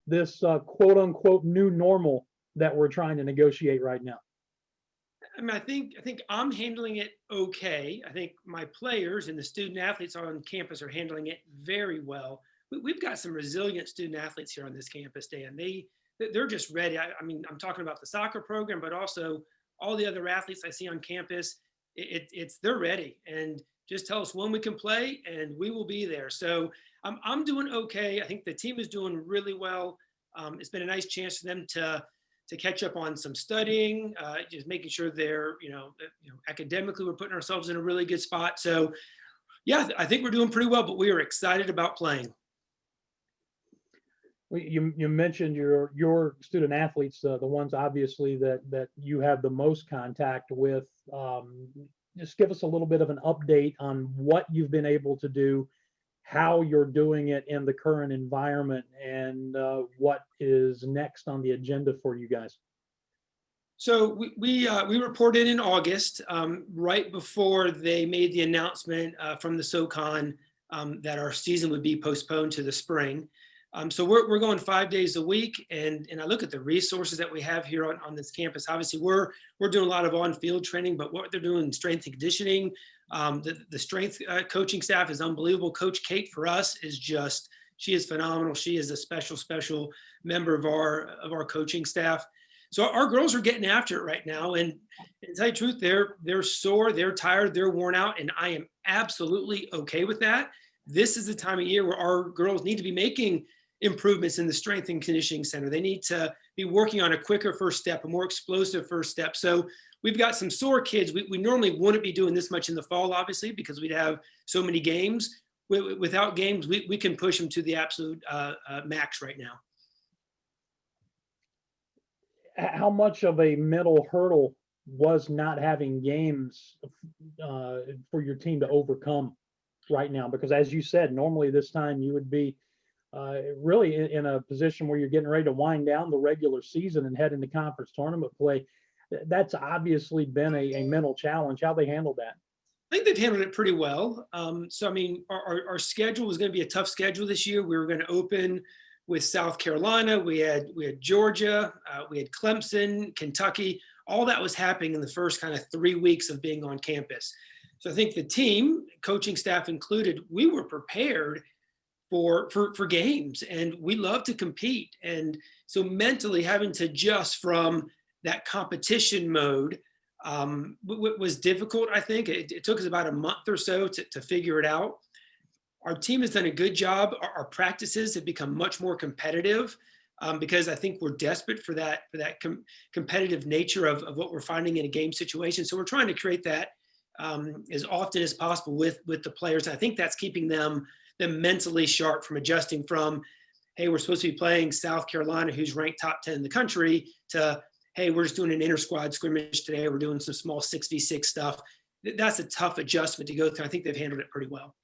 this quote unquote new normal that we're trying to negotiate right now? I mean, I think I'm handling it okay. I think my players and the student athletes on campus are handling it very well. We've got some resilient student athletes here on this campus, Dan. They're just ready. I mean, I'm talking about the soccer program, but also all the other athletes I see on campus. It's they're ready, and just tell us when we can play, and we will be there. So I'm doing okay. I think the team is doing really well. It's been a nice chance for them to catch up on some studying, just making sure they're, academically, we're putting ourselves in a really good spot. So, yeah, I think we're doing pretty well, but we are excited about playing. You mentioned your student athletes, the ones obviously that you have the most contact with. Just give us a little bit of an update on what you've been able to do, how you're doing it in the current environment, and what is next on the agenda for you guys. So we reported in August, right before they made the announcement from the Socon that our season would be postponed to the spring. So we're going 5 days a week, and I look at the resources that we have here on this campus. Obviously, we're doing a lot of on-field training, but what they're doing in strength and conditioning, the strength coaching staff is unbelievable. Coach Kate for us is she is phenomenal. She is a special member of our coaching staff. So our girls are getting after it right now, and to tell you the truth, they're sore, they're tired, they're worn out, and I am absolutely okay with that. This is the time of year where our girls need to be making improvements in the strength and conditioning center. They need to be working on a quicker first step, a more explosive first step. So we've got some sore kids. We normally wouldn't be doing this much in the fall, obviously, because we'd have so many games. Without games, we can push them to the absolute max right now. How much of a mental hurdle was not having games for your team to overcome right now? Because as you said, normally this time you would be really in a position where you're getting ready to wind down the regular season and head into conference tournament play. That's obviously been a mental challenge. How they handled that? I think they've handled it pretty well. So, I mean, our schedule was going to be a tough schedule this year. We were going to open with South Carolina. We had Georgia. We had Clemson, Kentucky. All that was happening in the first kind of 3 weeks of being on campus. So I think the team, coaching staff included, we were prepared for games, and we love to compete. And so mentally having to adjust from that competition mode was difficult. I think it took us about a month or so to figure it out. Our team has done a good job. Our practices have become much more competitive because I think we're desperate for that competitive nature of what we're finding in a game situation. So we're trying to create that as often as possible with the players. And I think that's keeping them mentally sharp from adjusting from, hey, we're supposed to be playing South Carolina, who's ranked top 10 in the country, to, hey, we're just doing an inter-squad scrimmage today. We're doing some small 6v6 stuff. That's a tough adjustment to go through. I think they've handled it pretty well.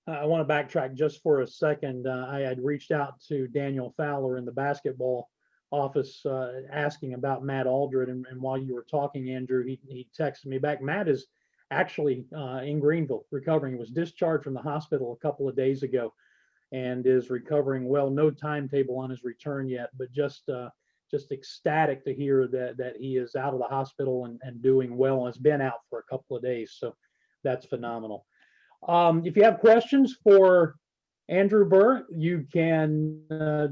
I want to backtrack just for a second. I had reached out to Daniel Fowler in the basketball office asking about Matt Aldred. And while you were talking, Andrew, he texted me back. Matt is actually in Greenville recovering. He was discharged from the hospital a couple of days ago and is recovering well. No timetable on his return yet, but just ecstatic to hear that he is out of the hospital and doing well, and has been out for a couple of days. So that's phenomenal. If you have questions for Andrew Burr, you can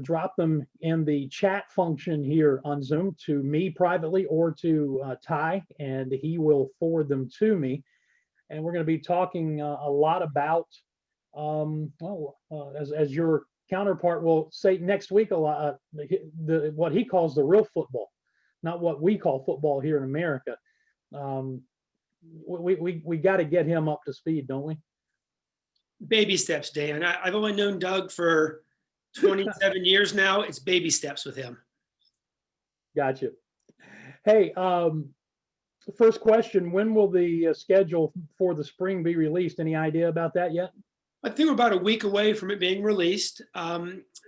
drop them in the chat function here on Zoom to me privately or to Ty, and he will forward them to me. And we're going to be talking a lot about, as your counterpart will say next week, a lot what he calls the real football, not what we call football here in America. We got to get him up to speed, don't we? Baby steps, Dan. I've only known Doug for 27 years now. It's baby steps with him. Gotcha. Hey, first question, when will the schedule for the spring be released? Any idea about that yet? I think we're about a week away from it being released.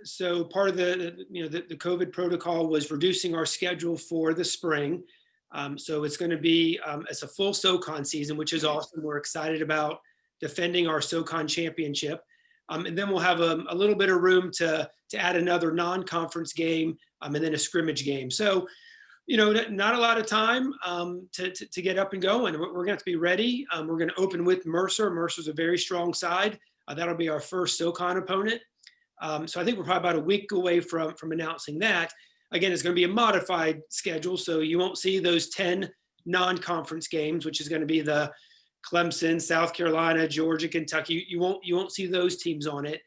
So part of the COVID protocol was reducing our schedule for the spring. So it's going to be it's a full Socon season, which is awesome. We're excited about defending our Socon championship. And then we'll have a little bit of room to add another non-conference game, and then a scrimmage game. So, not a lot of time to get up and going. We're going to have to be ready. We're going to open with Mercer. Mercer's a very strong side. That'll be our first Socon opponent. So I think we're probably about a week away from announcing that. Again, it's going to be a modified schedule, so you won't see those 10 non-conference games, which is going to be the Clemson, South Carolina, Georgia, Kentucky. You won't see those teams on it.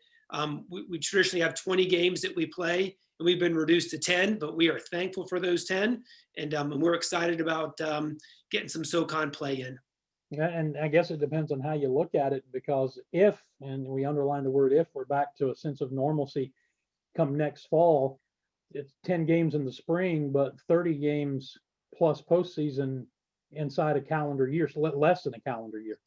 We traditionally have 20 games that we play, and we've been reduced to 10, but we are thankful for those 10, and we're excited about getting some Socon play in. Yeah, and I guess it depends on how you look at it, because if, and we underline the word if, we're back to a sense of normalcy come next fall, it's 10 games in the spring, but 30 games plus postseason inside a calendar year, so less than a calendar year.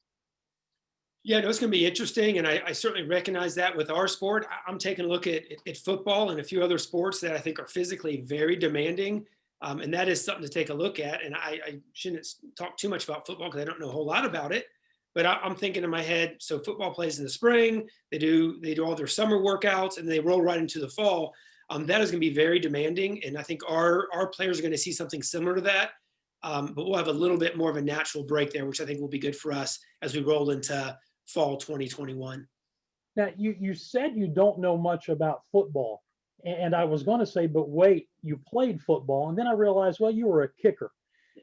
Yeah, no, it's going to be interesting, and I certainly recognize that with our sport. I'm taking a look at football and a few other sports that I think are physically very demanding, and that is something to take a look at. And I shouldn't talk too much about football because I don't know a whole lot about it, but I'm thinking in my head, so football plays in the spring, they do all their summer workouts, and they roll right into the fall. That is going to be very demanding, and I think our players are going to see something similar to that. But we'll have a little bit more of a natural break there, which I think will be good for us as we roll into fall 2021. Now, you said you don't know much about football, and I was going to say, but wait, you played football, and then I realized, well, you were a kicker.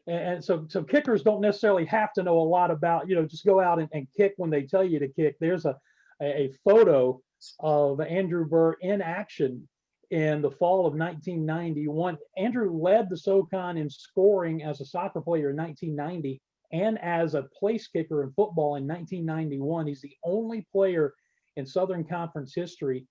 And so kickers don't necessarily have to know a lot about, just go out and kick when they tell you to kick. There's a photo of Andrew Burr in action in the fall of 1991. Andrew led the Socon in scoring as a soccer player in 1990 and as a place kicker in football in 1991. He's the only player in Southern Conference history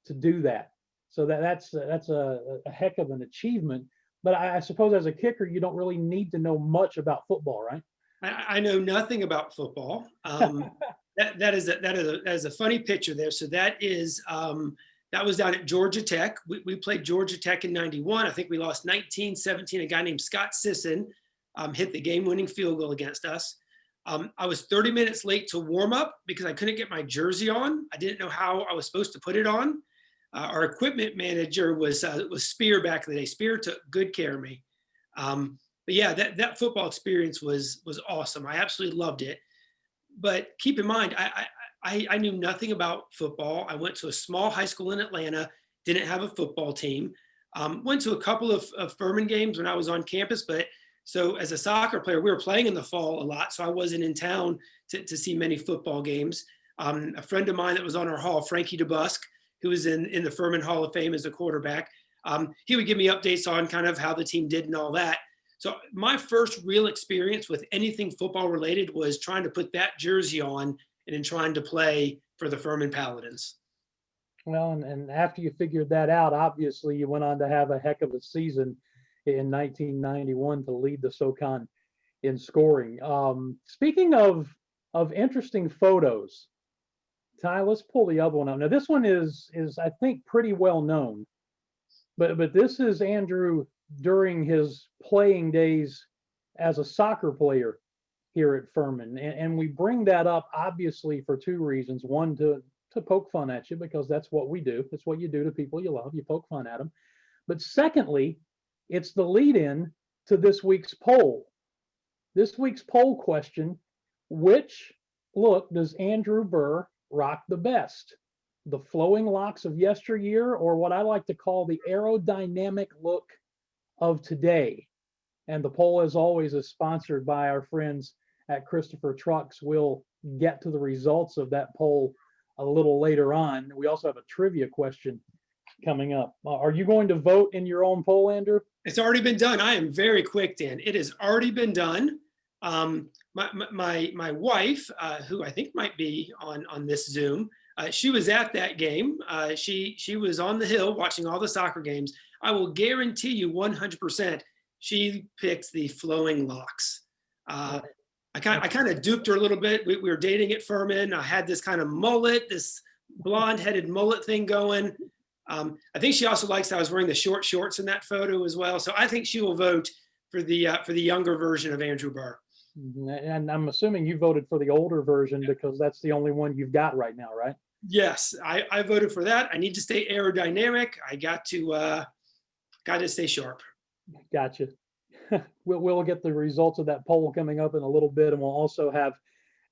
to do that. So that's a heck of an achievement. But I suppose as a kicker, you don't really need to know much about football, right? I know nothing about football. That is a funny picture there. So that was down at Georgia Tech. We played Georgia Tech in 91. I think we lost 19-17. A guy named Scott Sisson hit the game-winning field goal against us. I was 30 minutes late to warm up because I couldn't get my jersey on. I didn't know how I was supposed to put it on. Our equipment manager was Spear back in the day. Spear took good care of me. But yeah, that football experience was awesome. I absolutely loved it. But keep in mind, I knew nothing about football. I went to a small high school in Atlanta, didn't have a football team. Went to a couple of Furman games when I was on campus, but so as a soccer player, we were playing in the fall a lot, so I wasn't in town to see many football games. A friend of mine that was on our hall, Frankie DeBusk, who was in the Furman Hall of Fame as a quarterback, he would give me updates on kind of how the team did and all that. So my first real experience with anything football related was trying to put that jersey on and then trying to play for the Furman Paladins. Well, and after you figured that out, obviously you went on to have a heck of a season in 1991 to lead the Socon in scoring. Speaking of interesting photos, Ty, let's pull the other one up. Now this one is I think pretty well known, but this is Andrew during his playing days as a soccer player here at Furman. And we bring that up obviously for two reasons. One, to poke fun at you, because that's what we do. It's what you do to people you love. You poke fun at them. But secondly, it's the lead-in to this week's poll. This week's poll question: which look does Andrew Burr rock the best? The flowing locks of yesteryear, or what I like to call the aerodynamic look of today? And the poll, as always, is sponsored by our friends at Christopher Trucks. We'll get to the results of that poll a little later on. We also have a trivia question coming up. Are you going to vote in your own poll, Andrew? It's already been done. I am very quick, Dan. It has already been done. My wife, who I think might be on this Zoom, she was at that game. She was on the hill watching all the soccer games. I will guarantee you 100% she picks the flowing locks. I kind of duped her a little bit. We were dating at Furman. I had this kind of mullet, this blonde-headed mullet thing going. I think she also likes that I was wearing the short shorts in that photo as well. So I think she will vote for the younger version of Andrew Burr. And I'm assuming you voted for the older version because that's the only one you've got right now, right? Yes, I voted for that. I need to stay aerodynamic. I got to stay sharp. Gotcha. We'll get the results of that poll coming up in a little bit, and we'll also have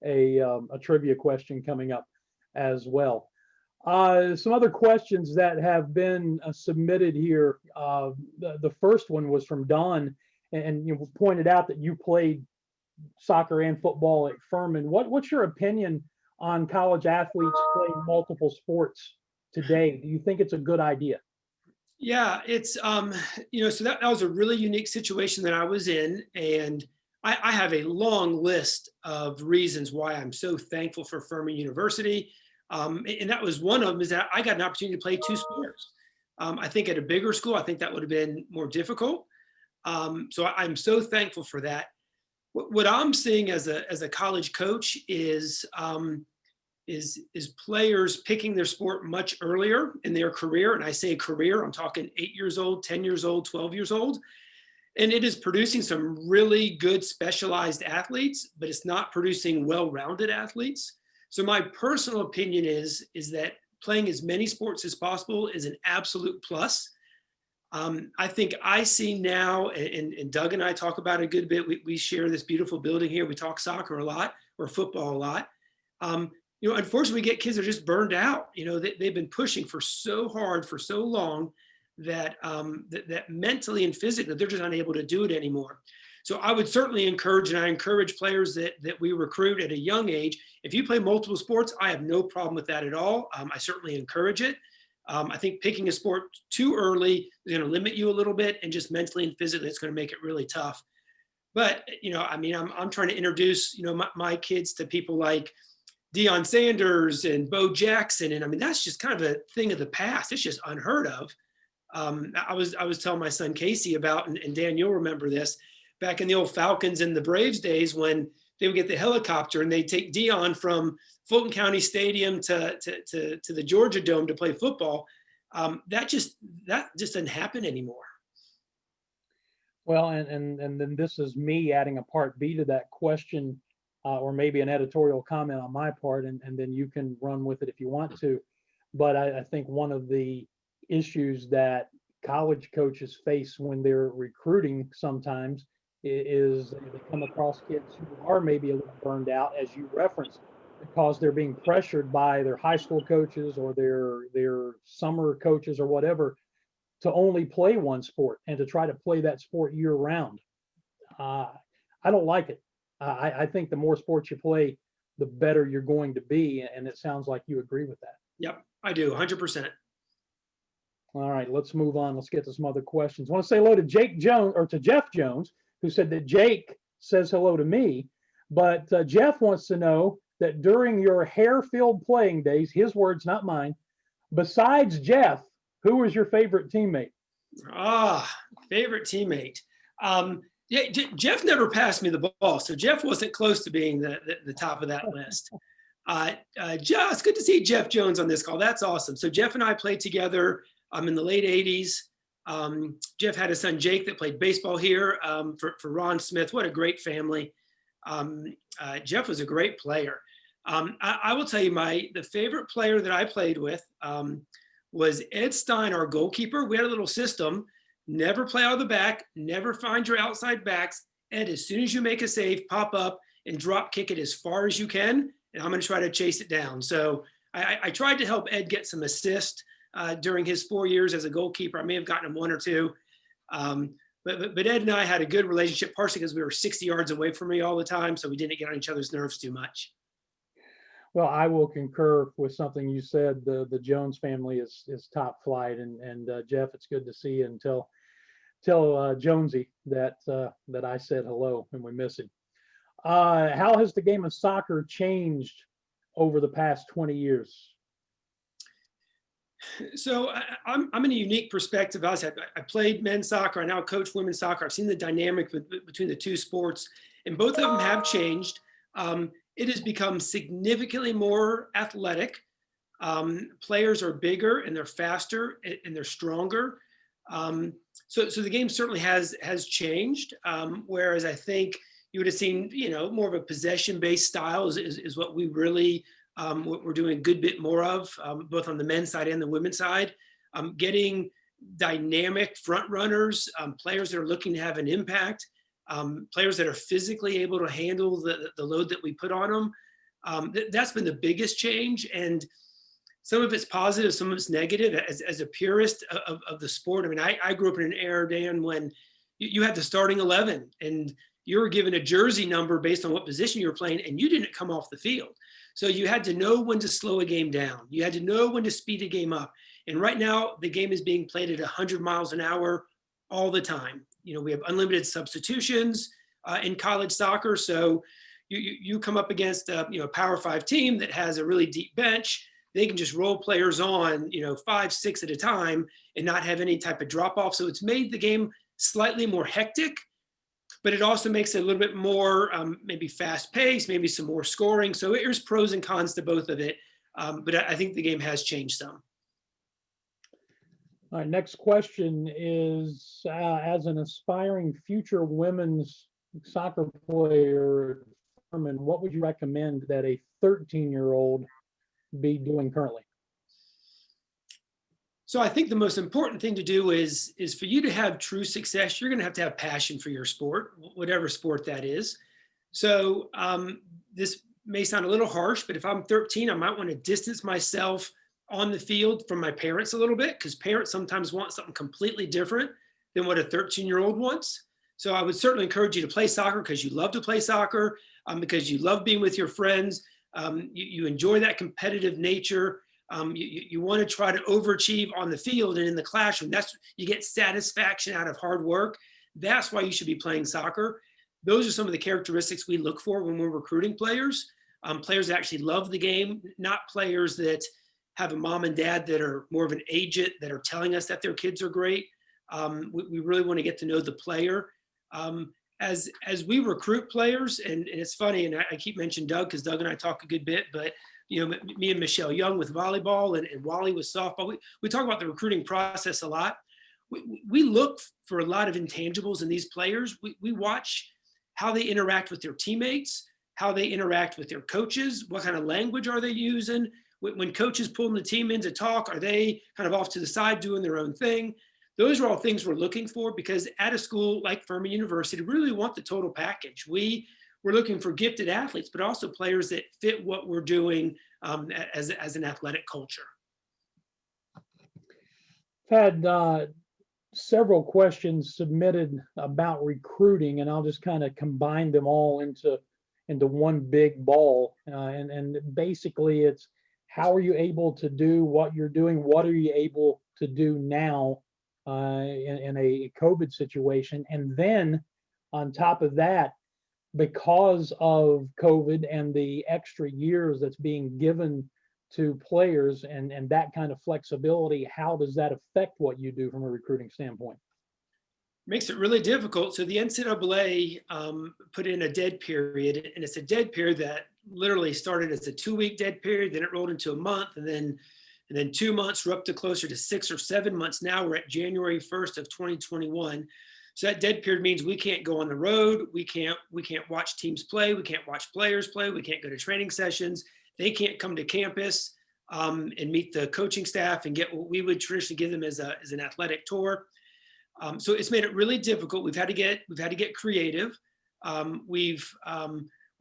a trivia question coming up as well. Some other questions that have been submitted here. The first one was from Don, and you pointed out that you played soccer and football at Furman. What's your opinion on college athletes playing multiple sports today? Do you think it's a good idea? Yeah, it's so that was a really unique situation that I was in, and I have a long list of reasons why I'm so thankful for Furman University, and that was one of them. Is that I got an opportunity to play two sports. I think at a bigger school, I think that would have been more difficult. So I'm so thankful for that. What I'm seeing as a college coach is players picking their sport much earlier in their career. And I say career, I'm talking 8 years old, 10 years old, 12 years old. And it is producing some really good specialized athletes, but it's not producing well-rounded athletes. So my personal opinion is that playing as many sports as possible is an absolute plus. I think I see now, and Doug and I talk about it a good bit. We share this beautiful building here. We talk soccer a lot or football a lot. Unfortunately, we get kids that are just burned out. They've been pushing for so hard for so long that that mentally and physically they're just unable to do it anymore. So I would certainly encourage, and I encourage players that we recruit at a young age. If you play multiple sports, I have no problem with that at all. I certainly encourage it. I think picking a sport too early is going to limit you a little bit, and just mentally and physically, it's going to make it really tough. But I'm trying to introduce my kids to people like Deion Sanders and Bo Jackson, and that's just kind of a thing of the past. It's just unheard of. I was telling my son Casey about, and Dan, you'll remember this, back in the old Falcons and the Braves days when they would get the helicopter and they'd take Deion from Fulton County Stadium to the Georgia Dome to play football. That just doesn't happen anymore. Well, and then this is me adding a part B to that question, or maybe an editorial comment on my part, and then you can run with it if you want to. But I think one of the issues that college coaches face when they're recruiting sometimes is they come across kids who are maybe a little burned out, as you referenced, because they're being pressured by their high school coaches or their summer coaches or whatever to only play one sport and to try to play that sport year round. I don't like it. I think the more sports you play, the better you're going to be. And it sounds like you agree with that. Yep, I do, 100%. All right, let's move on. Let's get to some other questions. I want to say hello to Jake Jones, or to Jeff Jones, who said that Jake says hello to me. But Jeff wants to know that during your hair-filled playing days, his words, not mine, besides Jeff, who was your favorite teammate? Favorite teammate. Yeah, Jeff never passed me the ball, so Jeff wasn't close to being the top of that list. Jeff, it's good to see Jeff Jones on this call. That's awesome. So Jeff and I played together in the late 80s. Jeff had a son, Jake, that played baseball here for Ron Smith. What a great family. Jeff was a great player. I will tell you the favorite player that I played with was Ed Stein, our goalkeeper. We had a little system: never play out of the back, never find your outside backs. Ed, as soon as you make a save, pop up and drop kick it as far as you can, and I'm going to try to chase it down. So I tried to help Ed get some assist during his 4 years as a goalkeeper. I may have gotten him one or two. But Ed and I had a good relationship, partially because we were 60 yards away from me all the time, so we didn't get on each other's nerves too much. Well, I will concur with something you said. The Jones family is top flight, and Jeff, it's good to see you, and tell Jonesy that I said hello and we miss him. How has the game of soccer changed over the past 20 years? So I'm in a unique perspective. I played men's soccer. I now coach women's soccer. I've seen the dynamic between the two sports, and both of them have changed. It has become significantly more athletic. Players are bigger and they're faster and they're stronger. So the game certainly has changed. Whereas I think you would have seen, more of a possession-based style is what we really what we're doing a good bit more of, both on the men's side and the women's side. Getting dynamic front runners, players that are looking to have an impact, players that are physically able to handle the load that we put on them. That's been the biggest change. And some of it's positive, some of it's negative. As a purist of the sport, I mean, I grew up in an era, Dan, when you had the starting 11 and you were given a jersey number based on what position you were playing, and you didn't come off the field. So you had to know when to slow a game down. You had to know when to speed a game up. And right now, the game is being played at 100 miles an hour all the time. You know, we have unlimited substitutions in college soccer. So you come up against a Power 5 team that has a really deep bench. They can just roll players on, 5, 6 at a time and not have any type of drop off. So it's made the game slightly more hectic, but it also makes it a little bit more maybe fast paced, maybe some more scoring. So there's pros and cons to both of it. But I think the game has changed some. All right, next question is, as an aspiring future women's soccer player, Furman, what would you recommend that a 13-year-old be doing currently? So I think the most important thing to do is for you to have true success, you're going to have passion for your sport, whatever sport that is. So this may sound a little harsh, but if I'm 13, I might want to distance myself on the field from my parents a little bit, because parents sometimes want something completely different than what a 13-year-old wants. So I would certainly encourage you to play soccer because you love to play soccer, because you love being with your friends. You enjoy that competitive nature. You want to try to overachieve on the field and in the classroom. You get satisfaction out of hard work. That's why you should be playing soccer. Those are some of the characteristics we look for when we're recruiting players. Players that actually love the game, not players that have a mom and dad that are more of an agent that are telling us that their kids are great. We really want to get to know the player. As we recruit players, and it's funny, and I keep mentioning Doug because Doug and I talk a good bit, but me and Michelle Young with volleyball and Wally with softball, we talk about the recruiting process a lot. We look for a lot of intangibles in these players. We watch how they interact with their teammates, how they interact with their coaches, what kind of language are they using. When coaches pulling the team in to talk, are they kind of off to the side doing their own thing? Those are all things we're looking for, because at a school like Furman University, we really want the total package. We're looking for gifted athletes, but also players that fit what we're doing as an athletic culture. I've had several questions submitted about recruiting, and I'll just kind of combine them all into one big ball. And basically it's, how are you able to do what you're doing? What are you able to do now in a COVID situation? And then on top of that, because of COVID and the extra years that's being given to players and that kind of flexibility, how does that affect what you do from a recruiting standpoint? Makes it really difficult. So the NCAA put in a dead period, and it's a dead period that literally started as a 2-week dead period, then it rolled into a month, and then 2 months. We're up to closer to 6 or 7 months now. We're at January 1st of 2021. So that dead period means we can't go on the road. We can't watch teams play. We can't watch players play. We can't go to training sessions. They can't come to campus and meet the coaching staff and get what we would traditionally give them as an athletic tour. So it's made it really difficult. We've had to get creative. We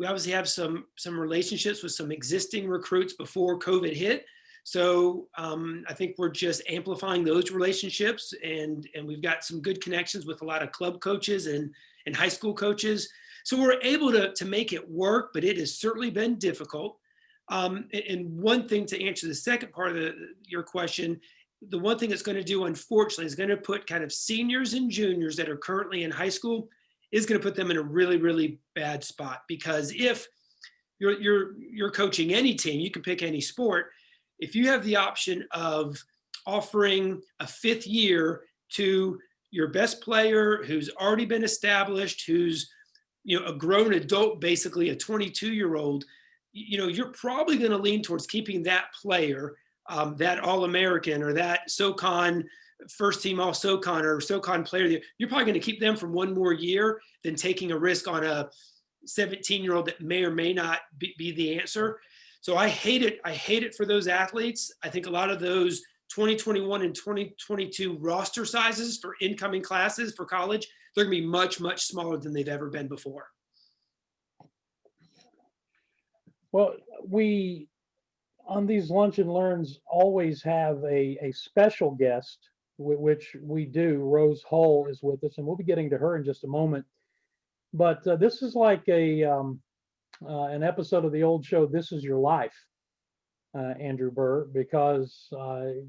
obviously have some relationships with some existing recruits before COVID hit. So I think we're just amplifying those relationships, and we've got some good connections with a lot of club coaches and high school coaches. So we're able to make it work, but it has certainly been difficult. And one thing, to answer the second part of your question, the one thing it's going to do, unfortunately, is going to put kind of seniors and juniors that are currently in high school, is going to put them in a really, really bad spot. Because if you're coaching any team, you can pick any sport. If you have the option of offering a 5th year to your best player who's already been established, who's a grown adult, basically a 22-year-old, you're probably going to lean towards keeping that player, that All-American or that Socon first team All-Socon or Socon player. You're probably going to keep them for 1 more year than taking a risk on a 17-year-old that may or may not be the answer. So I hate it. I hate it for those athletes. I think a lot of those 2021 and 2022 roster sizes for incoming classes for college, they're going to be much, much smaller than they've ever been before. Well, we on these lunch and learns always have a special guest, which we do. Rose Hull is with us, and we'll be getting to her in just a moment. But this is like an episode of the old show, This Is Your Life, Andrew Burr, because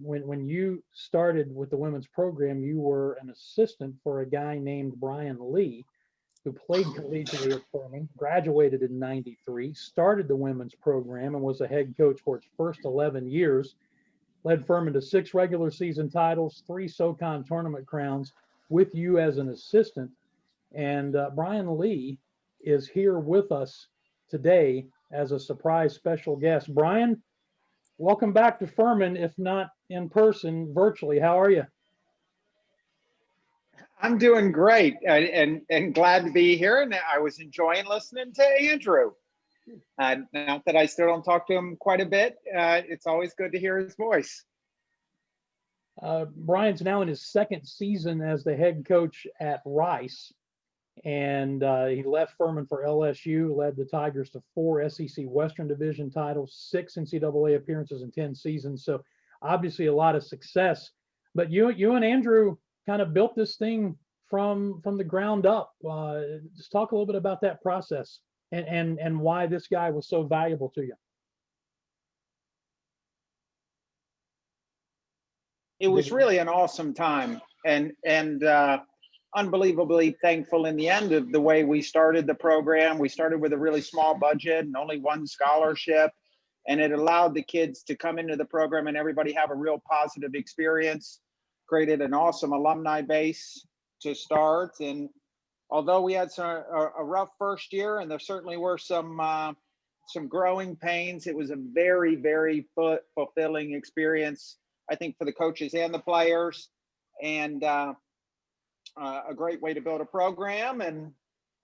when you started with the women's program, you were an assistant for a guy named Brian Lee, who played collegiately at Furman, graduated in '93, started the women's program, and was a head coach for its first 11 years, led Furman to 6 regular season titles, 3 Socon tournament crowns with you as an assistant. And Brian Lee is here with us today as a surprise special guest. Brian, welcome back to Furman, if not in person, virtually. How are you? I'm doing great and glad to be here. And I was enjoying listening to Andrew. Not that I still don't talk to him quite a bit. It's always good to hear his voice. Brian's now in his 2nd season as the head coach at Rice. And he left Furman for LSU, led the Tigers to 4 SEC Western Division titles, 6 NCAA appearances in 10 seasons. So obviously a lot of success. But you and Andrew kind of built this thing from the ground up. Just talk a little bit about that process and why this guy was so valuable to you. It was really an awesome time and unbelievably thankful in the end of the way we started the program. We started with a really small budget and only 1 scholarship, and it allowed the kids to come into the program and everybody have a real positive experience. Created an awesome alumni base to start. And although we had a rough first year, and there certainly were some growing pains, it was a very, very fulfilling experience, I think, for the coaches and the players, and a great way to build a program. And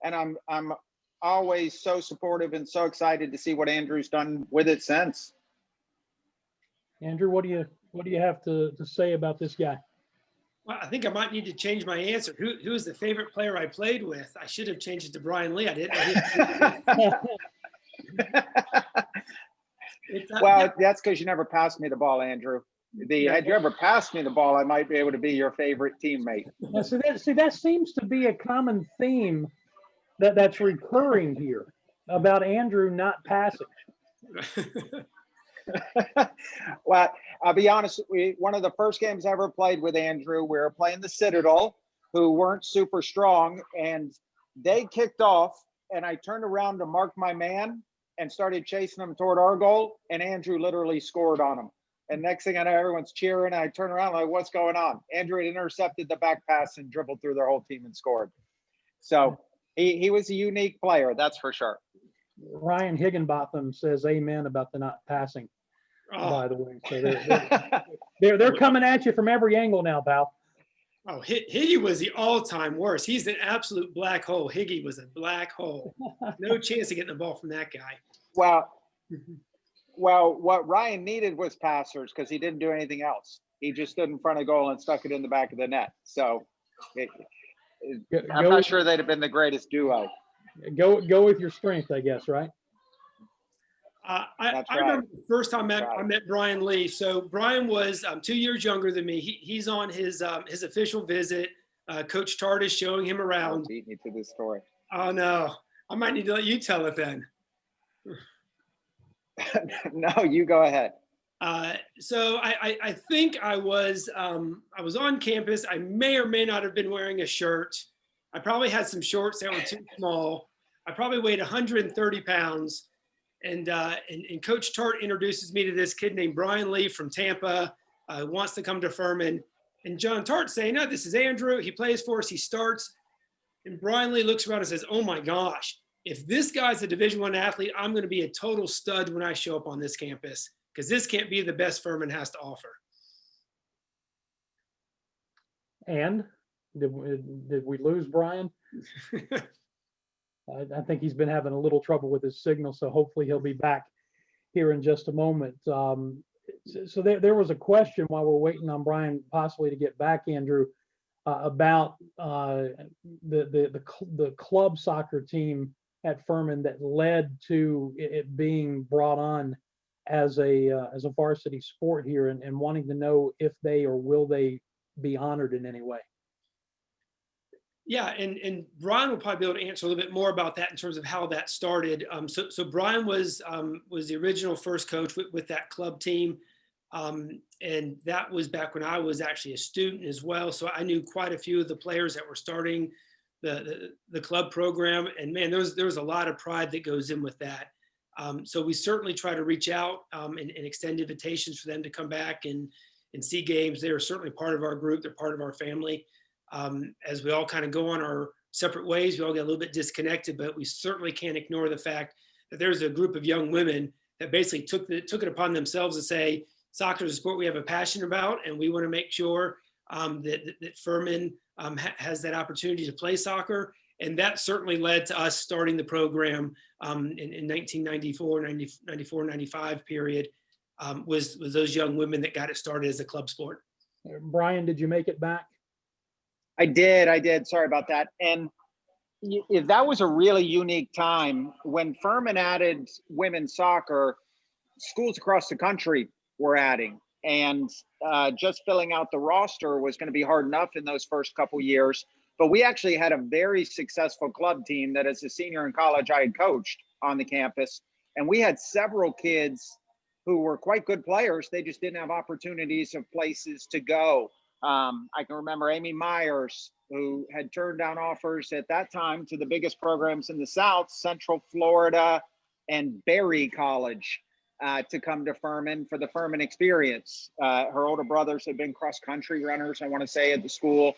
I'm always so supportive and so excited to see what Andrew's done with it since. Andrew, what do you have to say about this guy? Well, I think I might need to change my answer. Who is the favorite player I played with? I should have changed it to Brian Lee. I didn't. Well, that's because you never passed me the ball, Andrew. Had you ever passed me the ball, I might be able to be your favorite teammate. Now, that seems to be a common theme that's recurring here about Andrew not passing. Well, I'll be honest, one of the first games I ever played with Andrew, we were playing the Citadel, who weren't super strong, and they kicked off, and I turned around to mark my man and started chasing them toward our goal, and Andrew literally scored on them. And next thing I know, everyone's cheering, and I turn around like, what's going on? Andrew had intercepted the back pass and dribbled through their whole team and scored. So he was a unique player, that's for sure. Ryan Higginbotham says amen about the not passing, by the way. So they're coming at you from every angle now, pal. Oh, Higgy was the all-time worst. He's an absolute black hole. Higgy was a black hole. No chance of getting the ball from that guy. Well, what Ryan needed was passers because he didn't do anything else. He just stood in front of goal and stuck it in the back of the net. So I'm not sure they'd have been the greatest duo. Go with your strength, I guess, right? I remember the first time I met Brian Lee. So Brian was 2 years younger than me. He's on his official visit. Coach Tart is showing him around. Beat me to this story. Oh no, I might need to let you tell it then. No, you go ahead. So I think I was on campus. I may or may not have been wearing a shirt. I probably had some shorts that were too small. I probably weighed 130 pounds. And Coach Tart introduces me to this kid named Brian Lee from Tampa, wants to come to Furman. And John Tart saying, no, this is Andrew. He plays for us. He starts. And Brian Lee looks around and says, oh my gosh, if this guy's a Division I athlete, I'm going to be a total stud when I show up on this campus, because this can't be the best Furman has to offer. And did we lose Brian? I think he's been having a little trouble with his signal, so hopefully he'll be back here in just a moment. So there was a question while we're waiting on Brian possibly to get back, Andrew, about the club soccer team at Furman that led to it being brought on as a varsity sport here, and wanting to know if they or will they be honored in any way. Yeah, and Brian will probably be able to answer a little bit more about that in terms of how that started. So Brian was the original first coach with that club team, and that was back when I was actually a student as well. So I knew quite a few of the players that were starting the club program, and man, there was a lot of pride that goes in with that. So we certainly try to reach out and extend invitations for them to come back and see games. They are certainly part of our group. They're part of our family. As we all kind of go on our separate ways, we all get a little bit disconnected, but we certainly can't ignore the fact that there's a group of young women that basically took it upon themselves to say, soccer is a sport we have a passion about, and we want to make sure that Furman has that opportunity to play soccer. And that certainly led to us starting the program in 1994, 95 period, was those young women that got it started as a club sport. Brian, did you make it back? I did. Sorry about that. And that was a really unique time when Furman added women's soccer. Schools across the country were adding, and just filling out the roster was going to be hard enough in those first couple years. But we actually had a very successful club team that, as a senior in college, I had coached on the campus, and we had several kids who were quite good players. They just didn't have opportunities of places to go. I can remember Amy Myers, who had turned down offers at that time to the biggest programs in the South, Central Florida and Berry College, to come to Furman for the Furman experience. Her older brothers had been cross-country runners, I want to say, at the school.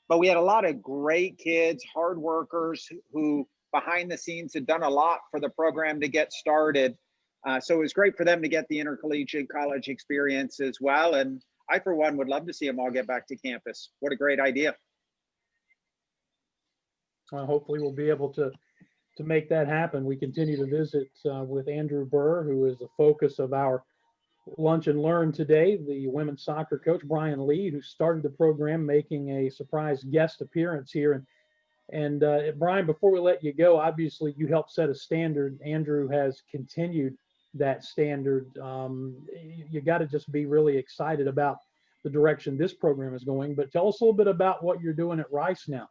But we had a lot of great kids, hard workers who behind the scenes had done a lot for the program to get started. So it was great for them to get the intercollegiate college experience as well. And I, for one, would love to see them all get back to campus. What a great idea. Hopefully we'll be able to make that happen. We continue to visit with Andrew Burr, who is the focus of our Lunch and Learn today, the women's soccer coach, Brian Lee, who started the program, making a surprise guest appearance here. And Brian, before we let you go, obviously you helped set a standard. Andrew has continued that standard. You got to just be really excited about the direction this program is going. But tell us a little bit about what you're doing at Rice now.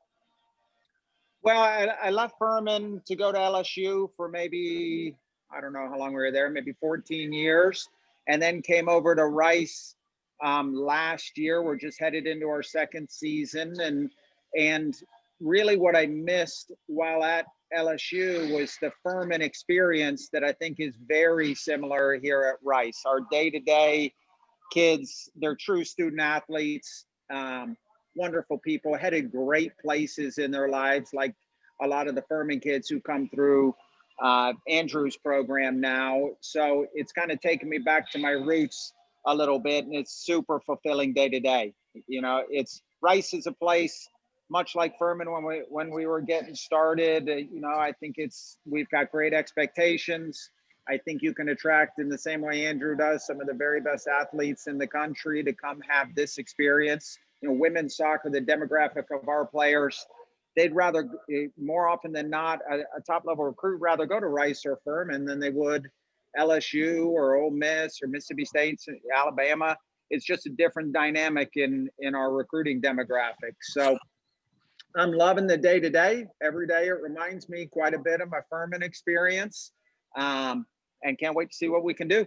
Well, I left Furman to go to LSU for maybe, I don't know how long we were there, maybe 14 years, and then came over to Rice last year. We're just headed into our second season, and really what I missed while at LSU was the Furman experience that I think is very similar here at Rice. Our day-to-day kids, they're true student athletes, wonderful people, headed great places in their lives, like a lot of the Furman kids who come through Andrew's program now. So it's kind of taken me back to my roots a little bit, and it's super fulfilling day to day. You know, Rice is a place much like Furman when we were getting started. You know, I think we've got great expectations. I think you can attract, in the same way Andrew does, some of the very best athletes in the country to come have this experience. You know, women's soccer, the demographic of our players, they'd rather, more often than not, a top-level recruit rather go to Rice or Furman than they would LSU or Ole Miss or Mississippi State, Alabama. It's just a different dynamic in our recruiting demographic. So I'm loving the day-to-day. Every day it reminds me quite a bit of my Furman experience, and can't wait to see what we can do.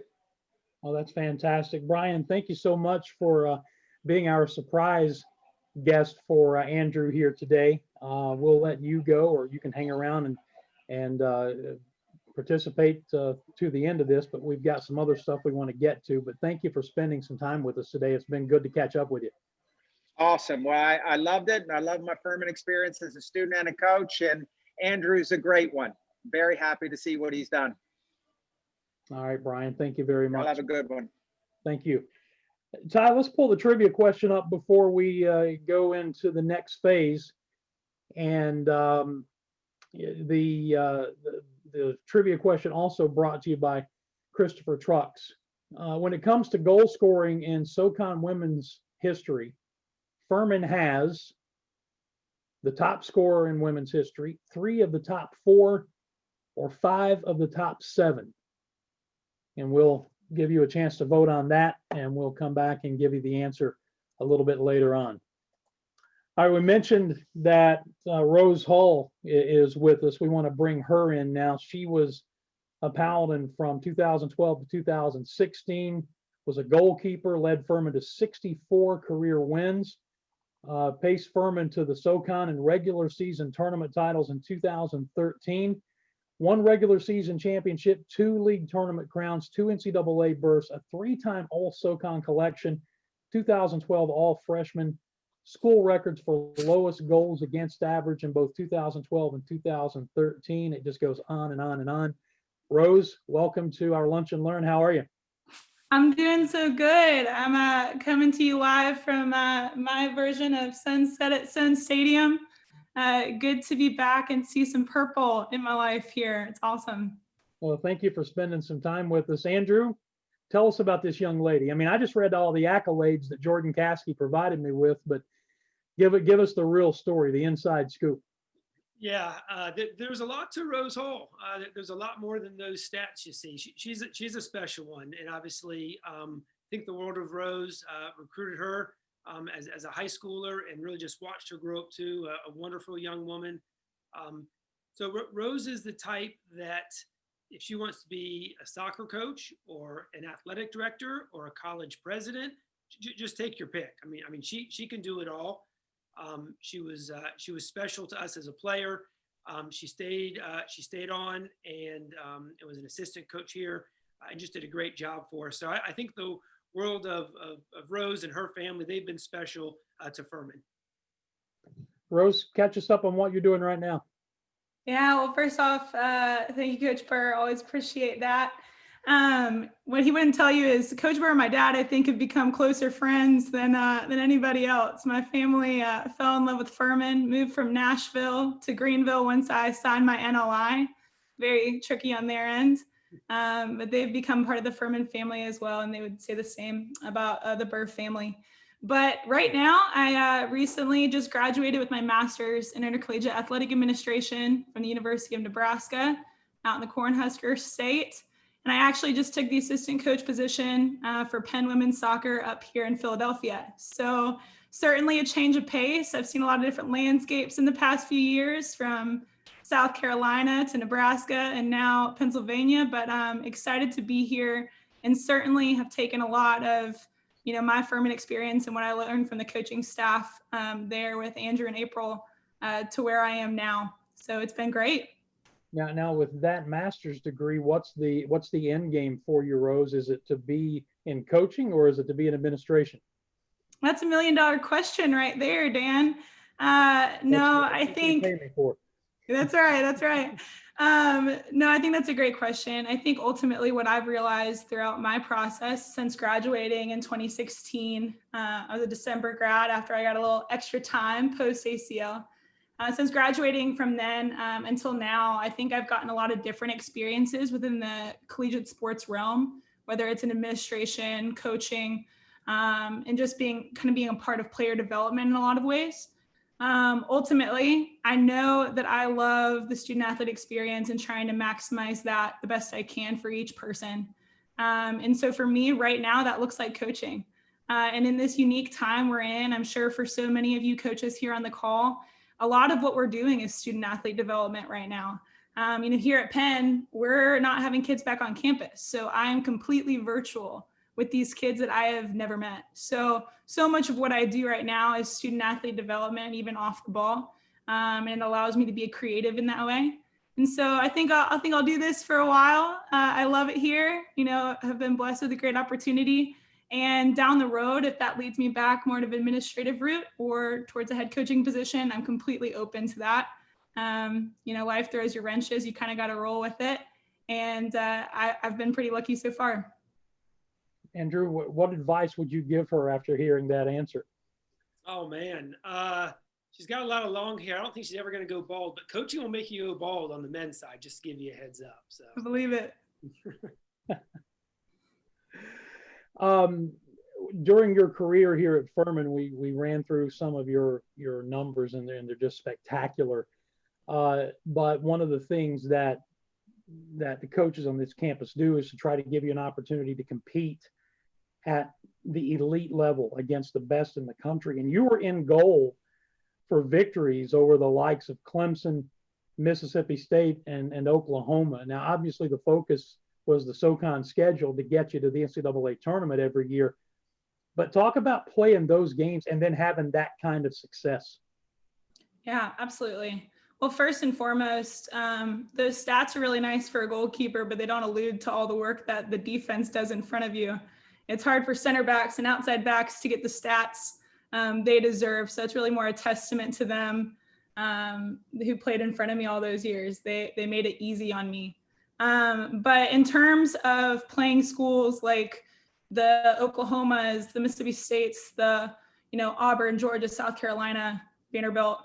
Oh, that's fantastic. Brian, thank you so much for being our surprise guest for Andrew here today. We'll let you go, or you can hang around and participate to the end of this, but we've got some other stuff we want to get to. But thank you for spending some time with us today. It's been good to catch up with you. Awesome. Well, I loved it, and I love my Furman experience as a student and a coach, and Andrew's a great one. Very happy to see what he's done. All right, Brian, thank you very much. I'll have a good one. Thank you. Ty, let's pull the trivia question up before we go into the next phase. And the trivia question also brought to you by Christopher Trucks. When it comes to goal scoring in Socon women's history, Furman has the top scorer in women's history, 3 of the top 4, or 5 of the top 7. And we'll give you a chance to vote on that, and we'll come back and give you the answer a little bit later on. All right, we mentioned that Rose Hall is with us. We want to bring her in now. She was a Paladin from 2012 to 2016, was a goalkeeper, led Furman to 64 career wins, paced Furman to the Socon and regular season tournament titles in 2013, 1 regular season championship, 2 league tournament crowns, 2 NCAA berths, a 3-time All-Socon collection, 2012 All-Freshman, school records for lowest goals against average in both 2012 and 2013. It just goes on and on and on. Rose, welcome to our Lunch and Learn. How are you? I'm doing so good. I'm coming to you live from my version of Sunset at Sun Stadium. Good to be back and see some purple in my life here. It's awesome. Well, thank you for spending some time with us. Andrew, tell us about this young lady. I mean, I just read all the accolades that Jordan Caskey provided me with, but give us the real story, the inside scoop. Yeah, there's a lot to Rose Hall. There's a lot more than those stats you see. She's a special one, and obviously, I think the world of Rose. Recruited her as a high schooler, and really just watched her grow up to a wonderful young woman. So Rose is the type that, if she wants to be a soccer coach or an athletic director or a college president, just take your pick. I mean, she can do it all. She was special to us as a player. She stayed on, and it was an assistant coach here, and just did a great job for us. So I think the world of Rose and her family, they've been special to Furman. Rose, catch us up on what you're doing right now. Yeah, well, first off, thank you, Coach Burr. Always appreciate that. What he wouldn't tell you is Coach Burr and my dad, I think, have become closer friends than anybody else. My family fell in love with Furman, moved from Nashville to Greenville once I signed my NLI. Very tricky on their end. But they've become part of the Furman family as well, and they would say the same about the Burr family. But right now, I recently just graduated with my master's in intercollegiate athletic administration from the University of Nebraska out in the Cornhusker State. And I actually just took the assistant coach position for Penn women's soccer up here in Philadelphia. So certainly a change of pace. I've seen a lot of different landscapes in the past few years, from South Carolina to Nebraska and now Pennsylvania, but I'm excited to be here, and certainly have taken a lot of my Furman experience and what I learned from the coaching staff there with Andrew and April to where I am now. So it's been great. Now with that master's degree, what's the end game for you, Rose? Is it to be in coaching, or is it to be in administration? That's $1 million question right there, Dan. No, I think that's right. That's right. No, I think that's a great question. I think ultimately what I've realized throughout my process since graduating in 2016, I was a December grad after I got a little extra time post ACL. Since graduating from then until now, I think I've gotten a lot of different experiences within the collegiate sports realm, whether it's in administration, coaching, and just being a part of player development in a lot of ways. Ultimately, I know that I love the student athlete experience and trying to maximize that the best I can for each person. And so for me right now, that looks like coaching. And in this unique time we're in, I'm sure for so many of you coaches here on the call, a lot of what we're doing is student athlete development right now. Here at Penn, we're not having kids back on campus. So I'm completely virtual with these kids that I have never met. So much of what I do right now is student athlete development, even off the ball. And it allows me to be creative in that way. And so I think I'll do this for a while. I love it here. Have been blessed with a great opportunity. And down the road, if that leads me back more to an administrative route or towards a head coaching position, I'm completely open to that. Life throws you wrenches. You kind of got to roll with it. And I've been pretty lucky so far. Andrew, what advice would you give her after hearing that answer? Oh, man. She's got a lot of long hair. I don't think she's ever going to go bald, but coaching will make you go bald on the men's side, just to give you a heads up. So I believe it. During your career here at Furman, we ran through some of your numbers, and they're just spectacular. But one of the things that the coaches on this campus do is to try to give you an opportunity to compete at the elite level against the best in the country. And you were in goal for victories over the likes of Clemson, Mississippi State, and Oklahoma. Now, obviously, the focus was the Socon schedule to get you to the NCAA tournament every year. But talk about playing those games and then having that kind of success. Yeah, absolutely. Well, first and foremost, those stats are really nice for a goalkeeper, but they don't allude to all the work that the defense does in front of you. It's hard for center backs and outside backs to get the stats they deserve. So it's really more a testament to them who played in front of me all those years. They made it easy on me. But in terms of playing schools like the Oklahomas, the Mississippi States, the Auburn, Georgia, South Carolina, Vanderbilt,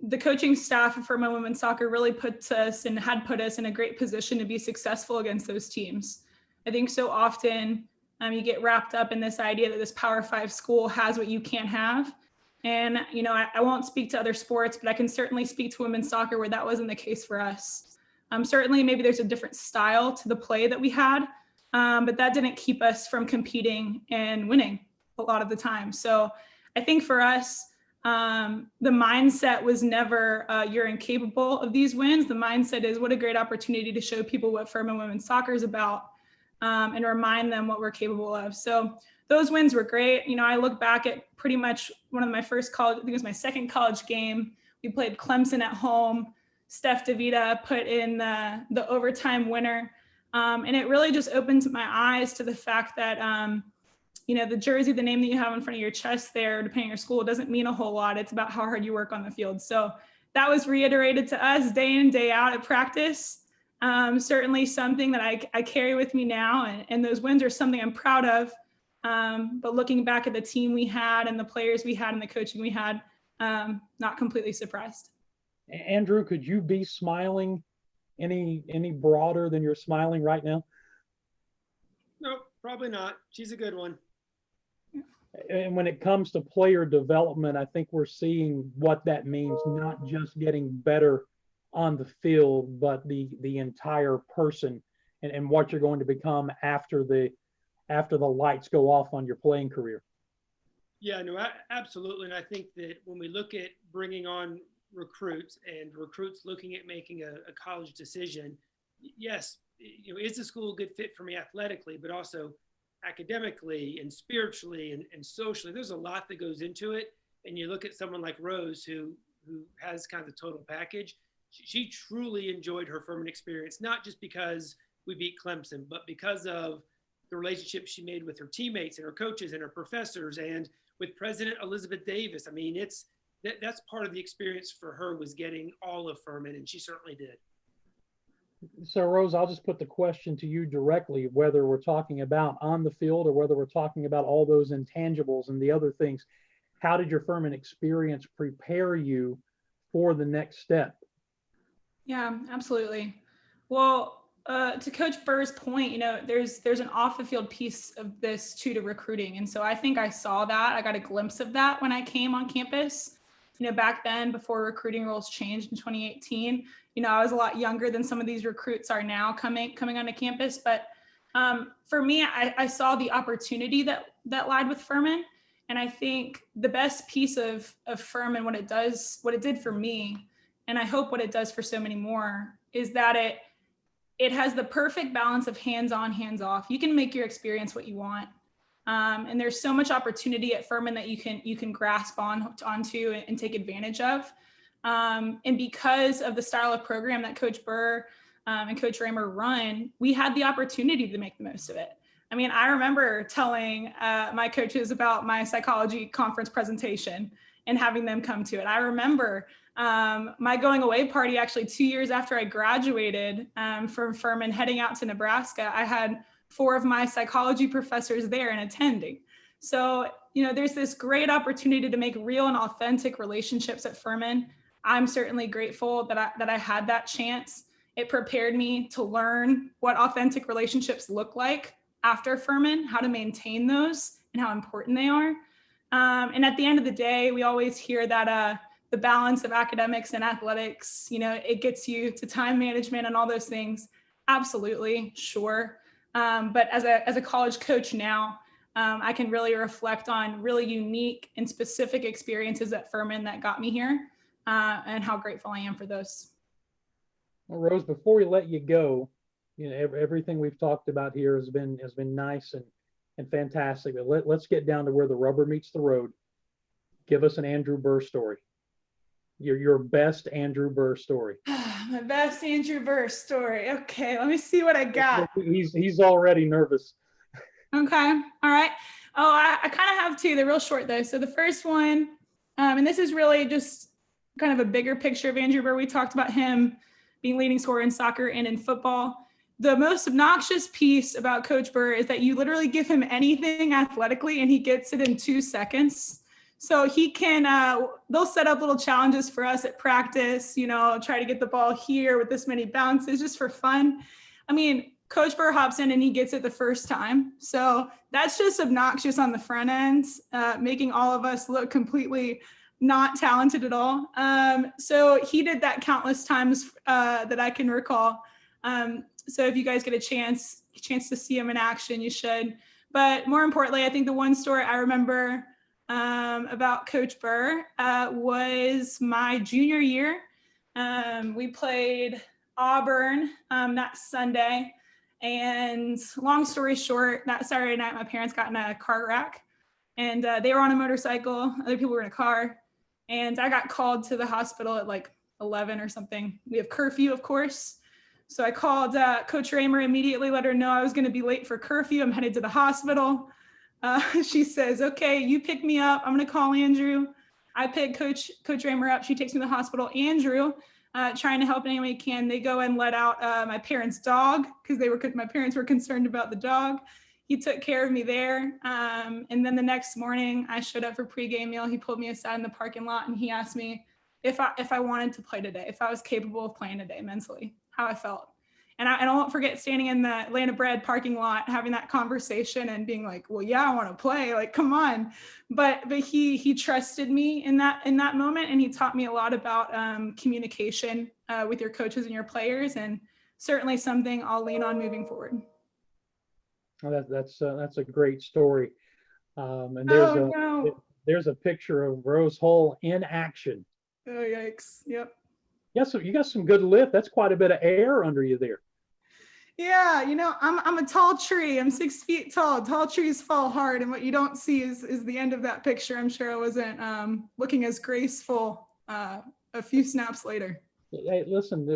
the coaching staff for Furman women's soccer really put us in a great position to be successful against those teams. I think so often you get wrapped up in this idea that this Power 5 school has what you can't have. And, I won't speak to other sports, but I can certainly speak to women's soccer where that wasn't the case for us. Certainly, maybe there's a different style to the play that we had, but that didn't keep us from competing and winning a lot of the time. So I think for us, the mindset was never you're incapable of these wins. The mindset is what a great opportunity to show people what Furman women's soccer is about and remind them what we're capable of. So those wins were great. I look back at pretty much one of my first college, I think it was my second college game. We played Clemson at home. Steph DeVita put in the overtime winner. And it really just opened my eyes to the fact that, the jersey, the name that you have in front of your chest there, depending on your school, doesn't mean a whole lot. It's about how hard you work on the field. So that was reiterated to us day in, day out at practice. Certainly something that I carry with me now. And those wins are something I'm proud of. But looking back at the team we had and the players we had and the coaching we had, not completely surprised. Andrew, could you be smiling any broader than you're smiling right now? No, probably not. She's a good one. And when it comes to player development, I think we're seeing what that means, not just getting better on the field, but the entire person and what you're going to become after the lights go off on your playing career. Yeah, no, absolutely. And I think that when we look at bringing on recruits and recruits looking at making a college decision, yes, is the school a good fit for me athletically, but also academically and spiritually and socially? There's a lot that goes into it. And you look at someone like Rose, who has kind of the total package. She truly enjoyed her Furman experience, not just because we beat Clemson, but because of the relationship she made with her teammates and her coaches and her professors and with President Elizabeth Davis. I mean, that's part of the experience for her, was getting all of Furman, and she certainly did. So, Rose, I'll just put the question to you directly, whether we're talking about on the field or whether we're talking about all those intangibles and the other things. How did your Furman experience prepare you for the next step? Yeah, absolutely. Well, to Coach Burr's point, there's an off the field piece of this too to recruiting. And so I think I saw that. I got a glimpse of that when I came on campus. Back then, before recruiting rules changed in 2018, I was a lot younger than some of these recruits are now coming onto campus. But for me, I saw the opportunity that lied with Furman. And I think the best piece of Furman, what it did for me, and I hope what it does for so many more, is that it has the perfect balance of hands-on, hands-off. You can make your experience what you want. And there's so much opportunity at Furman that you can grasp onto and take advantage of. And because of the style of program that Coach Burr and Coach Raymer run, we had the opportunity to make the most of it. I mean, I remember telling my coaches about my psychology conference presentation and having them come to it. I remember my going away party, actually 2 years after I graduated from Furman, heading out to Nebraska. I had 4 of my psychology professors there and attending. So, there's this great opportunity to make real and authentic relationships at Furman. I'm certainly grateful that I had that chance. It prepared me to learn what authentic relationships look like after Furman, how to maintain those and how important they are. And at the end of the day, we always hear that the balance of academics and athletics, it gets you to time management and all those things. Absolutely, sure. But as a college coach now, I can really reflect on really unique and specific experiences at Furman that got me here, and how grateful I am for those. Well, Rose, before we let you go, everything we've talked about here has been nice and fantastic. But let's get down to where the rubber meets the road. Give us an Andrew Burr story. Your best Andrew Burr story. My best Andrew Burr story. Okay, let me see what I got. He's already nervous. Okay, all right. Oh, I kind of have two. They're real short though. So the first one, and this is really just kind of a bigger picture of Andrew Burr. We talked about him being leading scorer in soccer and in football. The most obnoxious piece about Coach Burr is that you literally give him anything athletically and he gets it in 2 seconds. So he can, they'll set up little challenges for us at practice, try to get the ball here with this many bounces just for fun. I mean, Coach Burr hops in and he gets it the first time. So that's just obnoxious on the front end, making all of us look completely not talented at all. So he did that countless times that I can recall. So if you guys get a chance to see him in action, you should. But more importantly, I think the one story I remember about Coach Burr was my junior year. We played Auburn that Sunday. And long story short, that Saturday night, my parents got in a car wreck and they were on a motorcycle. Other people were in a car. And I got called to the hospital at like 11 or something. We have curfew, of course. So I called Coach Raymer immediately, let her know I was going to be late for curfew. I'm headed to the hospital. She says, okay, you pick me up. I'm going to call Andrew. I pick Coach Raymer up. She takes me to the hospital. Andrew, trying to help any way he can. They go and let out my parents' dog because my parents were concerned about the dog. He took care of me there. And then the next morning I showed up for pregame meal. He pulled me aside in the parking lot and he asked me if I wanted to play today, if I was capable of playing today mentally, how I felt. And I won't forget standing in the Atlanta Bread parking lot, having that conversation and being like, well, yeah, I want to play, like, come on. But he trusted me in that moment. And he taught me a lot about communication with your coaches and your players, and certainly something I'll lean on moving forward. Well, that's a great story. And there's a picture of Rose Hull in action. Oh, yikes. Yep. Yeah, so you got some good lift. That's quite a bit of air under you there. Yeah, I'm a tall tree. I'm 6 feet tall. Tall trees fall hard, and what you don't see is the end of that picture. I'm sure I wasn't looking as graceful a few snaps later. Hey, listen,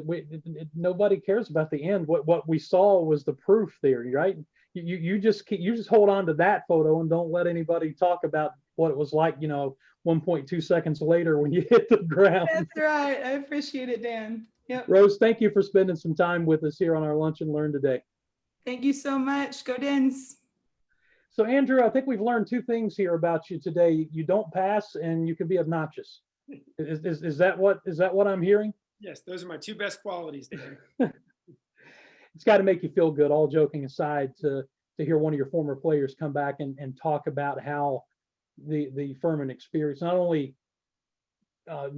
nobody cares about the end. What we saw was the proof there, right? You just hold on to that photo and don't let anybody talk about what it was like, 1.2 seconds later when you hit the ground. That's right. I appreciate it, Dan. Yep. Rose, thank you for spending some time with us here on our Lunch and Learn today. Thank you so much. Go Dens. So Andrew, I think we've learned two things here about you today. You don't pass and you can be obnoxious. Is that what I'm hearing? Yes, those are my two best qualities, Dan. It's got to make you feel good, all joking aside, to hear one of your former players come back and talk about how the Furman experience not only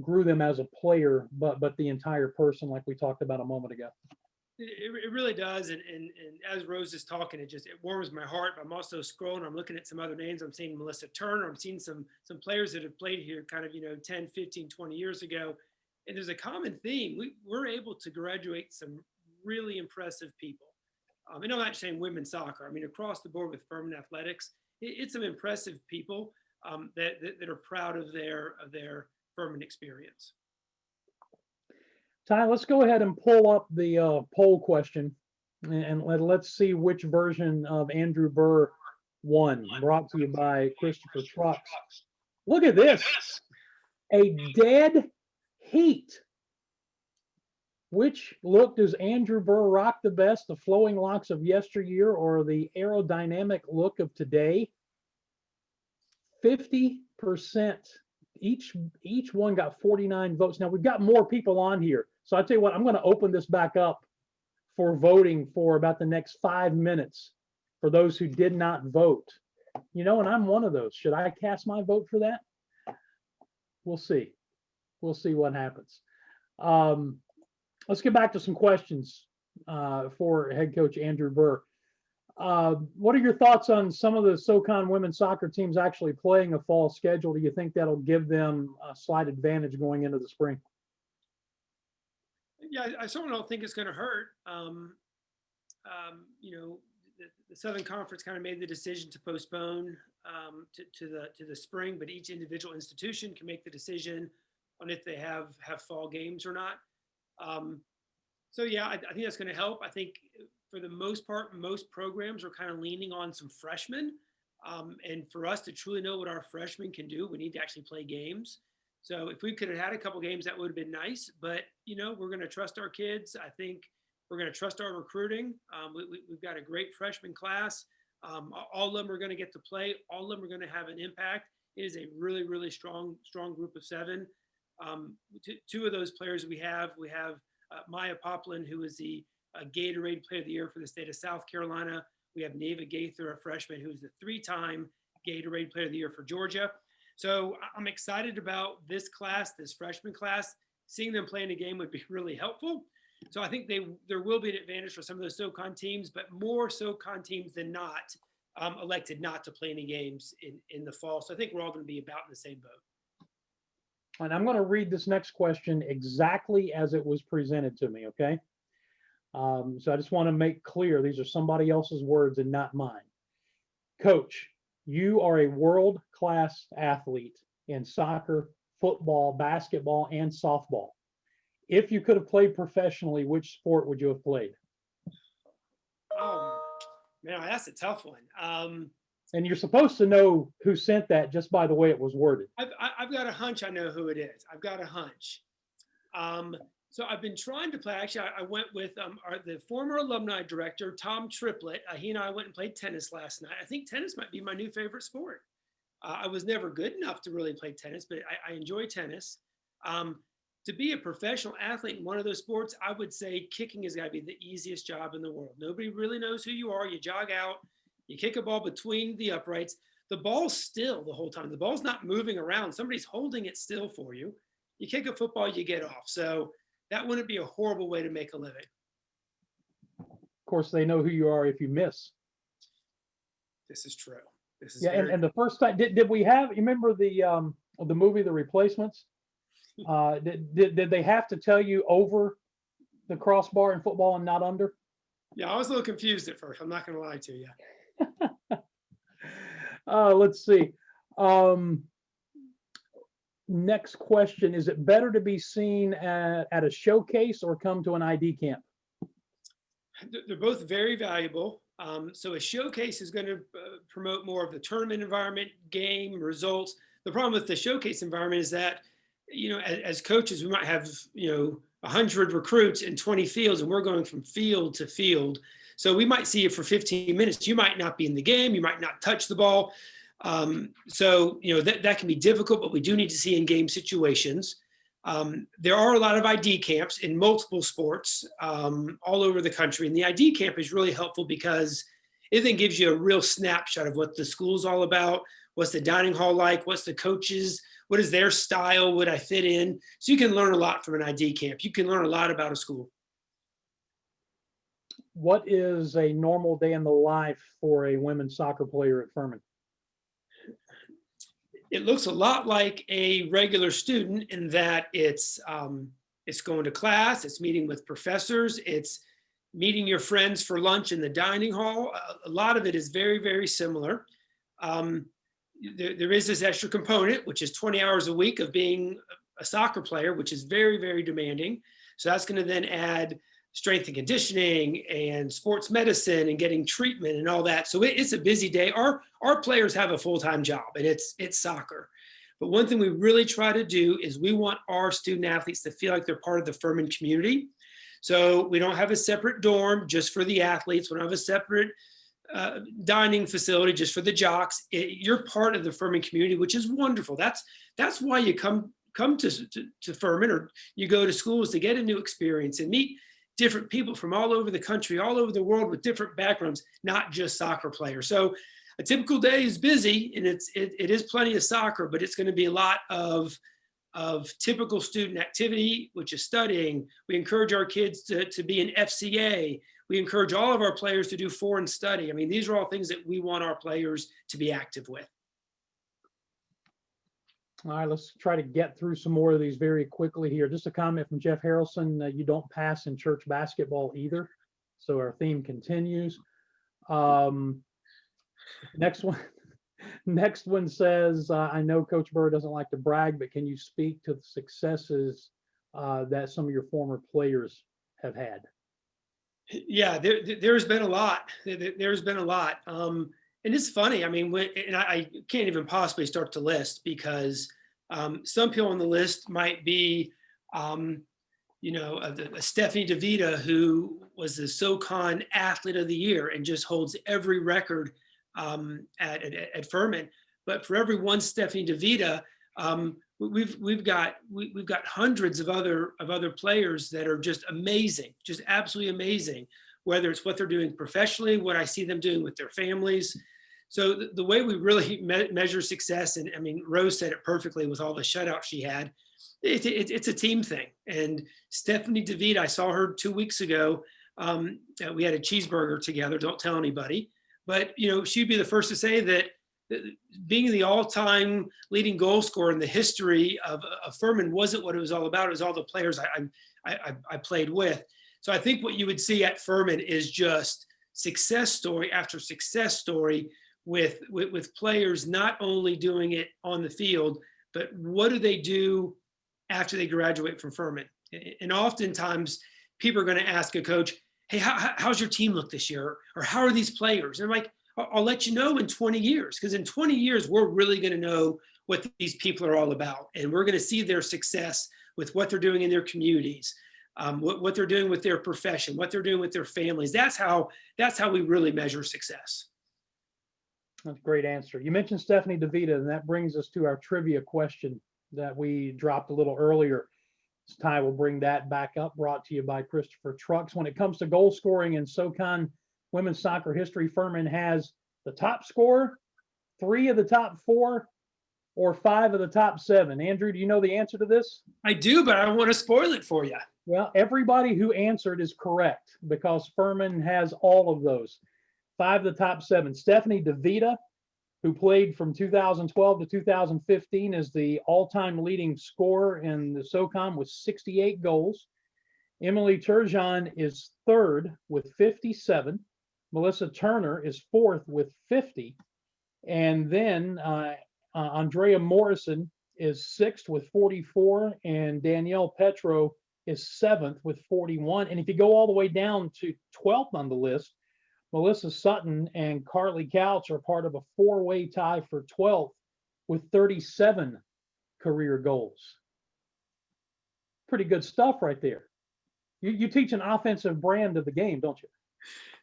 grew them as a player, but the entire person, like we talked about a moment ago. It really does. And as Rose is talking, it warms my heart. I'm also scrolling. I'm looking at some other names. I'm seeing Melissa Turner. I'm seeing some players that have played here kind of, 10, 15, 20 years ago. And there's a common theme. We're able to graduate some really impressive people. And I'm not saying women's soccer. I mean, across the board with Furman athletics, it's some impressive people that are proud of their Furman experience. Ty, let's go ahead and pull up the poll question and let's see which version of Andrew Burr won. Brought to you by Christopher Trucks. Look at this. A dead heat. Which look does Andrew Burr rock the best? The flowing locks of yesteryear or the aerodynamic look of today? 50%. Each one got 49 votes. Now we've got more people on here. So I'll tell you what, I'm going to open this back up for voting for about the next 5 minutes. for those who did not vote. And I'm one of those. Should I cast my vote for that? We'll see. We'll see what happens. Let's get back to some questions for head coach Andrew Burr. What are your thoughts on some of the Socon women's soccer teams actually playing a fall schedule? Do you think that'll give them a slight advantage going into the spring? Yeah, I certainly don't think it's going to hurt. The Southern Conference kind of made the decision to postpone to the spring, but each individual institution can make the decision on if they have fall games or not. So yeah, I think that's going to help. I think for the most part, most programs are kind of leaning on some freshmen. And for us to truly know what our freshmen can do, we need to actually play games. So if we could have had a couple games, that would have been nice. But, we're going to trust our kids. I think we're going to trust our recruiting. We've got a great freshman class. All of them are going to get to play. All of them are going to have an impact. It is a really, really strong group of 7. Two of those players we have Maya Poplin, who is the Gatorade Player of the Year for the state of South Carolina. We have Neva Gaither, a freshman, who's the 3-time Gatorade Player of the Year for Georgia. So I'm excited about this class, this freshman class. Seeing them play in a game would be really helpful. So I think there will be an advantage for some of those Socon teams, but more Socon teams than not elected not to play any games in the fall. So I think we're all going to be about in the same boat. And I'm going to read this next question exactly as it was presented to me, okay? So I just want to make clear these are somebody else's words and not mine. Coach, you are a world-class athlete in soccer, football, basketball, and softball. If you could have played professionally, which sport would you have played? Oh, man, that's a tough one. And you're supposed to know who sent that just by the way it was worded. I've got a hunch I know who it is. I've got a hunch. So I've been trying to play. Actually, I went with the former alumni director, Tom Triplett. He and I went and played tennis last night. I think tennis might be my new favorite sport. I was never good enough to really play tennis, but I enjoy tennis. To be a professional athlete in one of those sports, I would say kicking has got to be the easiest job in the world. Nobody really knows who you are. You jog out, you kick a ball between the uprights. The ball's still the whole time. The ball's not moving around. Somebody's holding it still for you. You kick a football, you get off. So that wouldn't be a horrible way to make a living. Of course, they know who you are if you miss. This is true. This is and the first time, did we have, you remember the movie, The Replacements? Did they have to tell you over the crossbar in football and not under? Yeah, I was a little confused at first. I'm not going to lie to you. Let's see. Next question. Is it better to be seen at a showcase or come to an ID camp? They're both very valuable. So a showcase is going to promote more of the tournament environment, game, results. The problem with the showcase environment is that, as coaches, we might have, 100 recruits in 20 fields, and we're going from field to field. So we might see you for 15 minutes. You might not be in the game. You might not touch the ball. That can be difficult, but we do need to see in game situations. There are a lot of ID camps in multiple sports all over the country. And the ID camp is really helpful because it then gives you a real snapshot of what the school's all about. What's the dining hall like? What's the coaches? What is their style? Would I fit in? So you can learn a lot from an ID camp. You can learn a lot about a school. What is a normal day in the life for a women's soccer player at Furman? It looks a lot like a regular student in that it's going to class, it's meeting with professors, it's meeting your friends for lunch in the dining hall. A lot of it is very, very similar. There is this extra component, which is 20 hours a week of being a soccer player, which is very, very demanding. So that's going to then add strength and conditioning and sports medicine and getting treatment and all that. So it's a busy day. Our players have a full-time job, and it's soccer. But one thing we really try to do is we want our student athletes to feel like they're part of the Furman community. So we don't have a separate dorm just for the athletes. We don't have a separate dining facility just for the jocks. You're part of the Furman community, which is wonderful. That's why you come to Furman, or you go to schools, to get a new experience and meet different people from all over the country, all over the world with different backgrounds, not just soccer players. So a typical day is busy, and it is plenty of soccer, but it's going to be a lot of typical student activity, which is studying. We encourage our kids to be in FCA. We encourage all of our players to do foreign study. I mean, these are all things that we want our players to be active with. All right, let's try to get through some more of these very quickly here. Just a comment from Jeff Harrelson, you don't pass in church basketball either. So our theme continues. Next one says, I know Coach Burr doesn't like to brag, but can you speak to the successes that some of your former players have had? Yeah, there's been a lot. There's been a lot. And it's funny. I mean, I can't even possibly start to list, because some people on the list might be, Stephanie DeVita, who was the Socon Athlete of the Year and just holds every record at Furman. But for every one Stephanie DeVita, we've got hundreds of other players that are just amazing, just absolutely amazing. Whether it's what they're doing professionally, what I see them doing with their families. So the way we really measure success, and I mean, Rose said it perfectly with all the shutouts she had, it's a team thing. And Stephanie DeVita, I saw her 2 weeks ago. We had a cheeseburger together, don't tell anybody. But, she'd be the first to say that being the all-time leading goal scorer in the history of Furman wasn't what it was all about. It was all the players I played with. So I think what you would see at Furman is just success story after success story with players not only doing it on the field, but what do they do after they graduate from Furman? And oftentimes people are going to ask a coach, hey, how's your team look this year? Or how are these players? And I'm like, I'll let you know in 20 years, because in 20 years, we're really going to know what these people are all about. And we're going to see their success with what they're doing in their communities, what they're doing with their profession, what they're doing with their families. That's how we really measure success. That's a great answer. You mentioned Stephanie DeVita, and that brings us to our trivia question that we dropped a little earlier. Ty will bring that back up, brought to you by Christopher Trucks. When it comes to goal scoring in Socon women's soccer history, Furman has the top scorer, 3 of the top 4, or 5 of the top 7. Andrew, do you know the answer to this? I do, but I don't want to spoil it for you. Well, everybody who answered is correct, because Furman has all of those. 5 of the top 7. Stephanie DeVita, who played from 2012 to 2015, is the all-time leading scorer in the Socon with 68 goals. Emily Turgeon is 3rd with 57. Melissa Turner is 4th with 50. And then Andrea Morrison is 6th with 44. And Danielle Petro is 7th with 41. And if you go all the way down to 12th on the list, Melissa Sutton and Carly Couch are part of a 4-way tie for 12th with 37 career goals. Pretty good stuff right there. You teach an offensive brand of the game, don't you?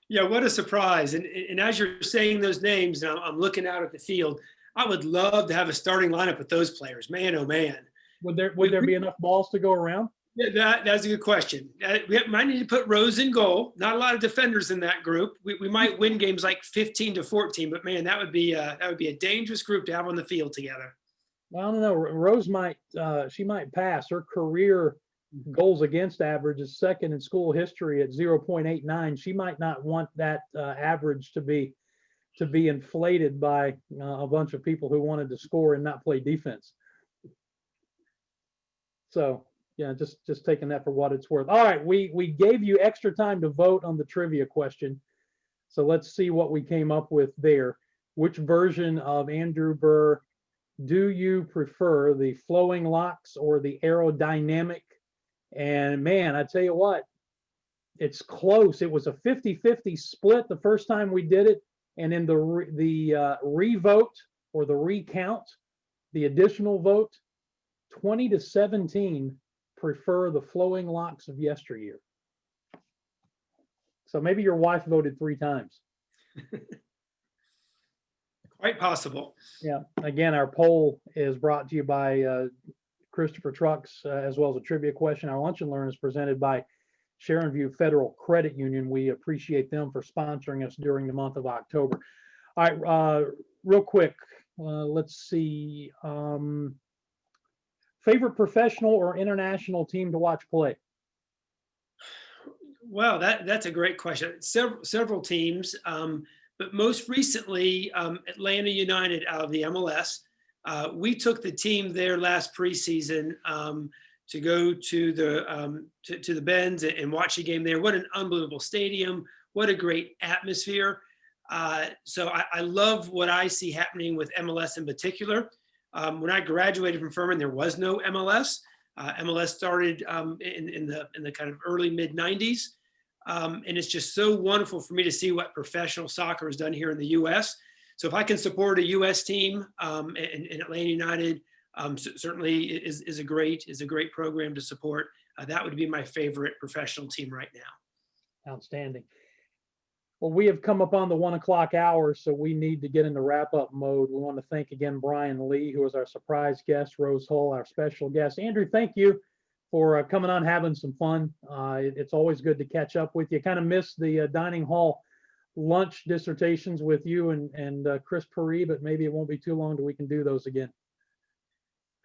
Yeah, what a surprise. And as you're saying those names, and I'm looking out at the field, I would love to have a starting lineup with those players. Man, oh man. Would there be enough balls to go around? Yeah, that's a good question. We might need to put Rose in goal. Not a lot of defenders in that group. We might win games like 15-14, but man, that would be a dangerous group to have on the field together. Well, I don't know. Rose might pass. Her career goals against average is 2nd in school history at 0.89. She might not want that average to be inflated by a bunch of people who wanted to score and not play defense. So. Yeah, just taking that for what it's worth. All right, we gave you extra time to vote on the trivia question. So let's see what we came up with there. Which version of Andrew Burr do you prefer, the flowing locks or the aerodynamic? And man, I tell you what, it's close. It was a 50-50 split the first time we did it. And in the revote or the recount, the additional vote, 20-17 prefer the flowing locks of yesteryear. So maybe your wife voted 3 times. Quite possible. Yeah. Again, our poll is brought to you by Christopher Trucks, as well as a trivia question. Our Lunch and Learn is presented by Sharon View Federal Credit Union. We appreciate them for sponsoring us during the month of October. All right, real quick, let's see. Favorite professional or international team to watch play? Well, that's a great question. Several teams, but most recently, Atlanta United out of the MLS. We took the team there last preseason to go to the Benz and watch the game there. What an unbelievable stadium! What a great atmosphere! So I love what I see happening with MLS in particular. When I graduated from Furman, there was no MLS. MLS started in the kind of early mid 90s. And it's just so wonderful for me to see what professional soccer has done here in the U.S. So if I can support a U.S. team in Atlanta United, certainly is a great program to support. That would be my favorite professional team right now. Outstanding. Well, we have come upon the 1 o'clock hour, so we need to get into wrap-up mode. We want to thank again Brian Lee, who was our surprise guest, Rose Hull, our special guest. Andrew, thank you for coming on, having some fun. It's always good to catch up with you. Kind of missed the dining hall lunch dissertations with you and Chris Perry, but maybe it won't be too long till we can do those again.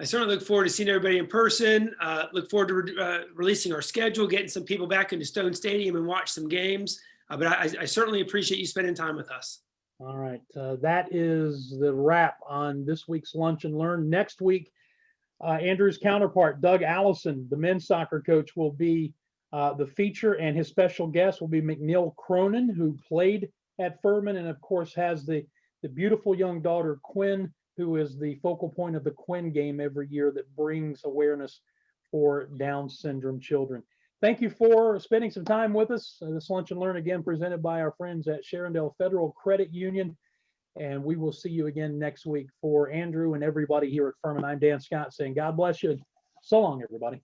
I certainly look forward to seeing everybody in person. Look forward to releasing our schedule, getting some people back into Stone Stadium and watch some games. But I certainly appreciate you spending time with us. All right. That is the wrap on this week's Lunch and Learn. Next week, Andrew's counterpart, Doug Allison, the men's soccer coach, will be the feature, and his special guest will be McNeil Cronin, who played at Furman and, of course, has the beautiful young daughter, Quinn, who is the focal point of the Quinn game every year that brings awareness for Down syndrome children. Thank you for spending some time with us. This Lunch and Learn, again, presented by our friends at Sharondale Federal Credit Union. And we will see you again next week. For Andrew and everybody here at Furman, I'm Dan Scott saying God bless you. So long, everybody.